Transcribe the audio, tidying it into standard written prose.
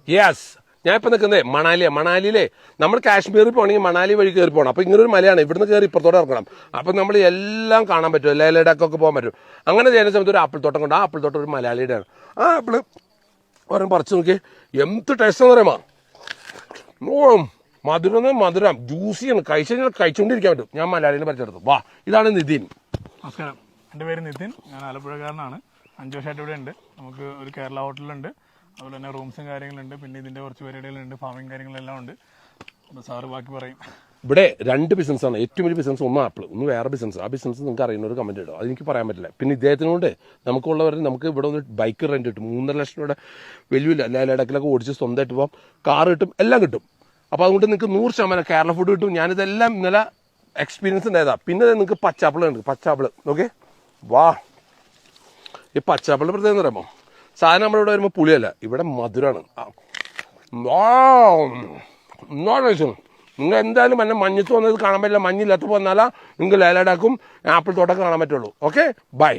Yes, ഞാൻ ഇപ്പം നിൽക്കുന്നത് മണാലിയിലെ നമ്മൾ കാശ്മീരിൽ പോകണമെങ്കിൽ മണാലി വഴി കയറി പോകണം. അപ്പോൾ ഇങ്ങനൊരു മലയാണ്, ഇവിടുന്ന് കയറി ഇപ്പുറത്തോടെ ഇറങ്ങണം. അപ്പം നമ്മൾ എല്ലാം കാണാൻ പറ്റും, ലേ ലഡാക്കൊക്കെ പോകാൻ പറ്റും. അങ്ങനെ ചെയ്യുന്ന സമയത്ത് ഒരു ആപ്പിൾ തോട്ടം കൊണ്ട്, ആ ആപ്പിൾ തോട്ടം ഒരു മലയാളിയുടെയാണ്. ആ ആപ്പിൾ ഒരെണ്ണം പറിച്ച് നോക്കി, എന്ത് ടേസ്റ്റ് എന്ന് പറയുമ്പോൾ മധുരം ജ്യൂസിയാണ്. കഴിച്ചുകൊണ്ടിരിക്കാൻ പറ്റും. ഞാൻ മലയാളിനെ പറിച്ചെടുത്തു. വാ, ഇതാണ് നിതിൻ. നമസ്കാരം, എൻ്റെ പേര് നിതിൻ. ഞാൻ ആലപ്പുഴക്കാരനാണ്. 5 വർഷമായിട്ട് ഇവിടെ ഉണ്ട്. നമുക്ക് ഒരു കേരള ഹോട്ടലുണ്ട്, അതുപോലെ തന്നെ റൂംസും കാര്യങ്ങളുണ്ട്, പിന്നെ ഇതിൻ്റെ കുറച്ച് പരിപാടികളുണ്ട്, ഫാമിങ് കാര്യങ്ങളെല്ലാം ഉണ്ട്. അപ്പോൾ സാറ് ബാക്കി പറയും. ഇവിടെ 2 ബിസിനസ്സാണ്. ഏറ്റവും വലിയ ബിസിനസ് ഒന്ന് ആപ്പിൾ, ഒന്ന് വേറെ ബിസിനസ്. ആ ബിസിനസ് നിങ്ങൾക്ക് അറിയുന്ന ഒരു കമൻറ്റ് ഇടും, അതെനിക്ക് പറയാൻ പറ്റില്ല. പിന്നെ ഇദ്ദേഹത്തിനോട് നമുക്കുള്ളവർ നമുക്ക് ഇവിടെ ഒന്ന് ബൈക്ക് റെൻറ്റ് കിട്ടും. 3.5 ലക്ഷം രൂപയുടെ വലിയ ലഡാക്കിലൊക്കെ ഓടിച്ച് സ്വന്തമായിട്ട് പോകാം, കാർ കിട്ടും, എല്ലാം കിട്ടും. അപ്പോൾ അതുകൊണ്ട് നിങ്ങൾക്ക് 100% കേരള ഫുഡ് കിട്ടും. ഞാനിതെല്ലാം ഇന്നലെ എക്സ്പീരിയൻസ് ഉണ്ടായതാണ്. പിന്നെ നിങ്ങൾക്ക് പച്ചാപ്പിൾ ഉണ്ട്, പച്ചാപ്പിൾ ഓക്കെ. വാ, ഈ പച്ചാപ്പിളിൻ്റെ പ്രത്യേകം എന്ന് പറയുമ്പോൾ സാധനം നമ്മളിവിടെ വരുമ്പോൾ പുളിയല്ല, ഇവിടെ മധുരമാണ്. നിങ്ങൾ എന്തായാലും എന്നെ മഞ്ഞത്ത് വന്നത് കാണാൻ പറ്റില്ല. മഞ്ഞില്ലാത്തപ്പോൾ വന്നാലാ നിങ്ങൾക്ക് ലഡാക്കും ആപ്പിൾ തോട്ടം കാണാൻ പറ്റുള്ളൂ. Okay, by.